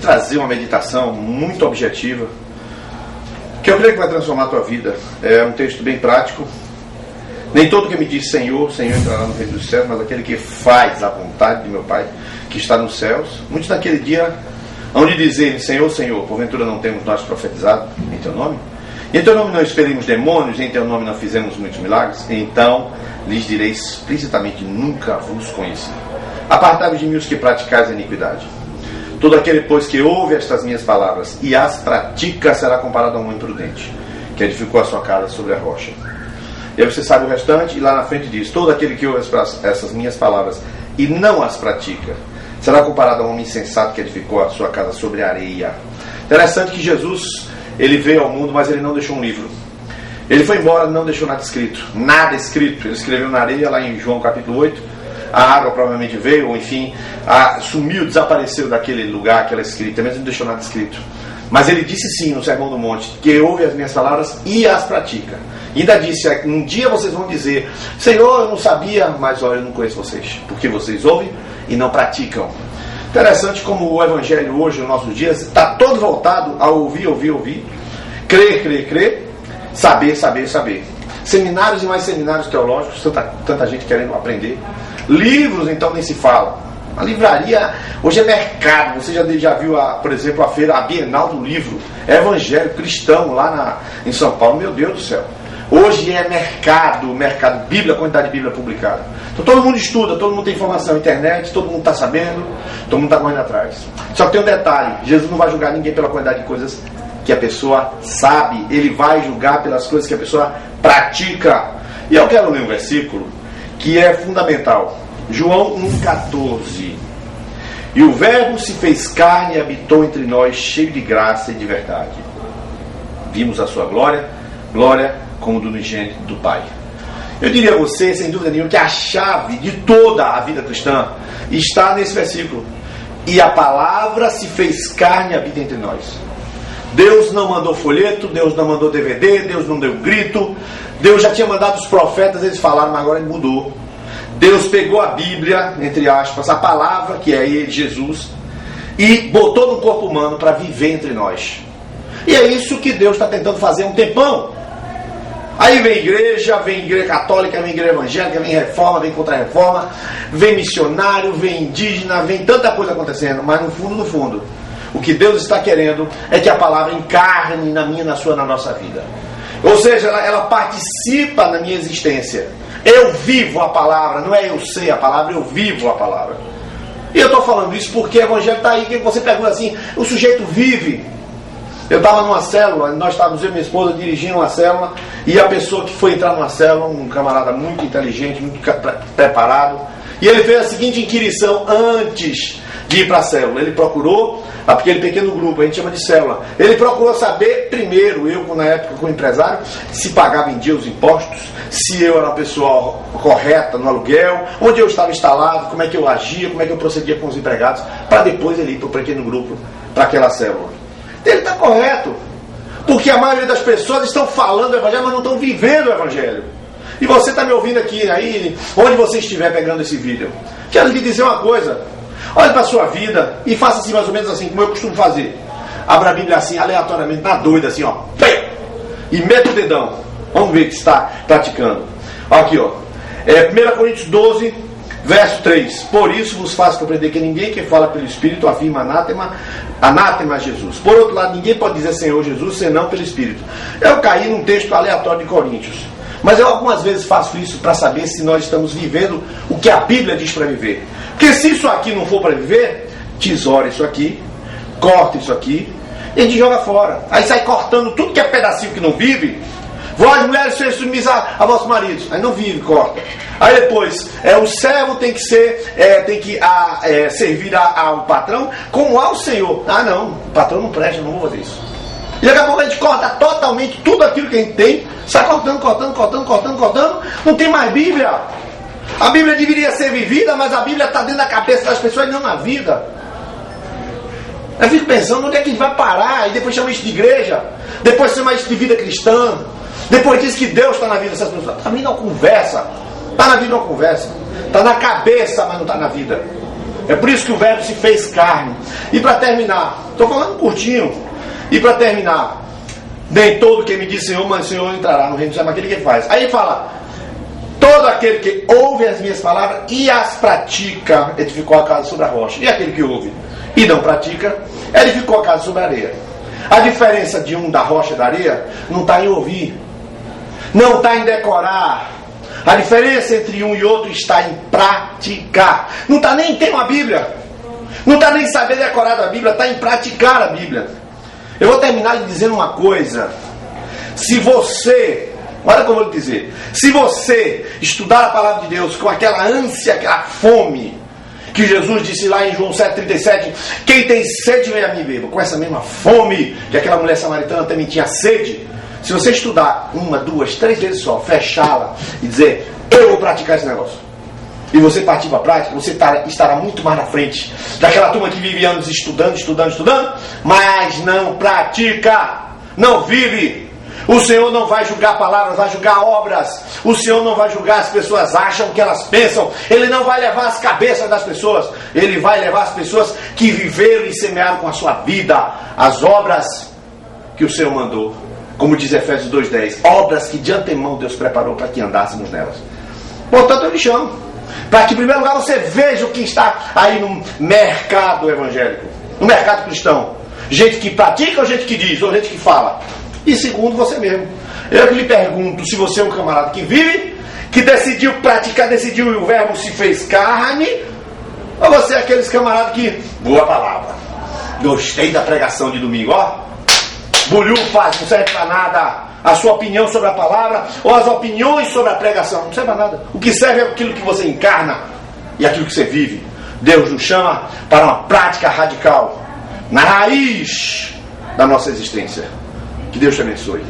trazer uma meditação muito objetiva, que eu creio que vai transformar a tua vida. É um texto bem prático. Nem todo que me diz Senhor, Senhor entrará no reino dos céus, mas aquele que faz a vontade de meu Pai que está nos céus. Muitos naquele dia hão de dizer: Senhor, Senhor, porventura não temos nós profetizado em teu nome? E em teu nome não expelimos demônios, e em teu nome não fizemos muitos milagres? Então lhes direi explicitamente: nunca vos conheci. Apartai-vos de mim os que praticais a iniquidade. Todo aquele, pois, que ouve estas minhas palavras e as pratica será comparado a um imprudente, que edificou a sua casa sobre a rocha. E aí você sabe o restante, e lá na frente diz: todo aquele que ouve essas minhas palavras e não as pratica será comparado a um homem insensato que edificou a sua casa sobre a areia. Interessante que Jesus, ele veio ao mundo, mas ele não deixou um livro. Ele foi embora, não deixou nada escrito. Nada escrito. Ele escreveu na areia, lá em João capítulo 8. A água provavelmente veio, ou enfim, sumiu, desapareceu daquele lugar, aquela escrita, mas não deixou nada escrito. Mas ele disse sim no Sermão do Monte, que ouve as minhas palavras e as pratica. E ainda disse: um dia vocês vão dizer: Senhor, eu não sabia, mas olha, eu não conheço vocês, porque vocês ouvem e não praticam. Interessante como o Evangelho hoje, nos nossos dias, está todo voltado a ouvir, ouvir, ouvir, crer, crer, crer, saber, saber, saber. Seminários e mais seminários teológicos, tanta gente querendo aprender. Livros, então, nem se fala. A livraria hoje é mercado. Você já viu, por exemplo, a feira, a Bienal do Livro, é evangélico, cristão, lá em São Paulo. Meu Deus do céu. Hoje é mercado, Bíblia, quantidade de Bíblia publicada. Então todo mundo estuda, todo mundo tem informação na internet, todo mundo está sabendo, todo mundo está correndo atrás. Só que tem um detalhe: Jesus não vai julgar ninguém pela quantidade de coisas que a pessoa sabe. Ele vai julgar pelas coisas que a pessoa pratica. E eu quero ler um versículo que é fundamental. João 1,14. E o Verbo se fez carne e habitou entre nós, cheio de graça e de verdade. Vimos a sua glória, glória como do unigênito do Pai. Eu diria a você, sem dúvida nenhuma, que a chave de toda a vida cristã está nesse versículo. E a palavra se fez carne e habita entre nós. Deus não mandou folheto, Deus não mandou DVD, Deus não deu grito. Deus já tinha mandado os profetas, eles falaram, mas agora ele mudou. Deus pegou a Bíblia, entre aspas, a palavra, que é ele, Jesus, e botou no corpo humano para viver entre nós. E é isso que Deus está tentando fazer há um tempão. Aí vem igreja católica, vem igreja evangélica, vem reforma, vem contra-reforma, vem missionário, vem indígena, vem tanta coisa acontecendo, mas no fundo, o que Deus está querendo é que a palavra encarne na minha, na sua, na nossa vida. Ou seja, ela participa na minha existência. Eu vivo a palavra, não é eu sei a palavra, eu vivo a palavra. E eu estou falando isso porque o evangelho está aí, que você pergunta assim, o sujeito vive. Eu estava numa célula, nós estávamos, eu e minha esposa, dirigindo uma célula, e a pessoa que foi entrar numa célula, um camarada muito inteligente, muito preparado, e ele fez a seguinte inquirição antes de ir para a célula. Ele procurou, aquele pequeno grupo, a gente chama de célula, ele procurou saber primeiro, eu na época como empresário, se pagava em dia os impostos, se eu era uma pessoa correta no aluguel, onde eu estava instalado, como é que eu agia, como é que eu procedia com os empregados, para depois ele ir para o pequeno grupo, para aquela célula. Ele está correto, porque a maioria das pessoas estão falando o evangelho, mas não estão vivendo o evangelho. E você está me ouvindo aqui, aí, onde você estiver pegando esse vídeo, quero lhe dizer uma coisa: olhe para a sua vida e faça assim, mais ou menos assim, como eu costumo fazer. Abra a Bíblia assim, aleatoriamente, na doida, assim, ó, e meta o dedão. Vamos ver que está praticando. Aqui, ó, 1 Coríntios 12, verso 3. Por isso vos faço compreender que ninguém que fala pelo Espírito afirma anátema a Jesus. Por outro lado, ninguém pode dizer Senhor Jesus senão pelo Espírito. Eu caí num texto aleatório de Coríntios, mas eu algumas vezes faço isso para saber se nós estamos vivendo o que a Bíblia diz para viver. Porque se isso aqui não for para viver, tesoura isso aqui, corta isso aqui, e a gente joga fora. Aí sai cortando tudo que é pedacinho que não vive. Vós, mulheres, sejam submissas a vossos maridos. Aí não vive, corta. Aí depois, o servo tem que ser, servir ao patrão como ao Senhor. Ah não, o patrão não presta, não vou fazer isso. E daqui a pouco a gente corta totalmente tudo aquilo que a gente tem, sai cortando, não tem mais Bíblia. A Bíblia deveria ser vivida, mas a Bíblia está dentro da cabeça das pessoas e não na vida. Eu fico pensando onde é que a gente vai parar, e depois chama isso de igreja, depois chama isso de vida cristã, depois diz que Deus está na vida dessas pessoas. Está na vida uma conversa, está na cabeça, está na cabeça, mas não está na vida. É por isso que o verbo se fez carne. E para terminar, estou falando curtinho. E para terminar, nem todo que me diz Senhor, mas Senhor entrará no reino dos céus, mas aquele que faz. Aí fala, todo aquele que ouve as minhas palavras e as pratica, edificou a casa sobre a rocha. E aquele que ouve e não pratica, edificou a casa sobre a areia. A diferença de um da rocha e da areia não está em ouvir, não está em decorar. A diferença entre um e outro está em praticar. Não está nem em ter uma Bíblia, não está nem em saber decorar da Bíblia, está em praticar a Bíblia. Eu vou terminar lhe dizendo uma coisa. Se você, olha como eu vou lhe dizer, se você estudar a palavra de Deus com aquela ânsia, aquela fome, que Jesus disse lá em João 7,37, quem tem sede vem a mim beba, com essa mesma fome que aquela mulher samaritana também tinha sede. Se você estudar 1, 2, 3 vezes só, fechá-la e dizer, eu vou praticar esse negócio, e você partir para a prática, você estará muito mais na frente daquela turma que vive anos estudando, mas não pratica, não vive. O Senhor não vai julgar palavras, vai julgar obras. O Senhor não vai julgar, as pessoas acham o que elas pensam. Ele não vai levar as cabeças das pessoas. Ele vai levar as pessoas que viveram e semearam com a sua vida as obras que o Senhor mandou. Como diz Efésios 2,10, obras que de antemão Deus preparou para que andássemos nelas. Portanto, eu lhe chamo para que, em primeiro lugar, você veja o que está aí no mercado evangélico, no mercado cristão. Gente que pratica ou gente que diz, ou gente que fala. E segundo, você mesmo. Eu que lhe pergunto se você é um camarada que vive, que decidiu praticar, decidiu e o verbo se fez carne, ou você é aqueles camaradas que, boa palavra, gostei da pregação de domingo, ó, bulhufas, não serve para nada. A sua opinião sobre a palavra, ou as opiniões sobre a pregação, não serve para nada. O que serve é aquilo que você encarna e aquilo que você vive. Deus nos chama para uma prática radical, na raiz da nossa existência. Que Deus te abençoe.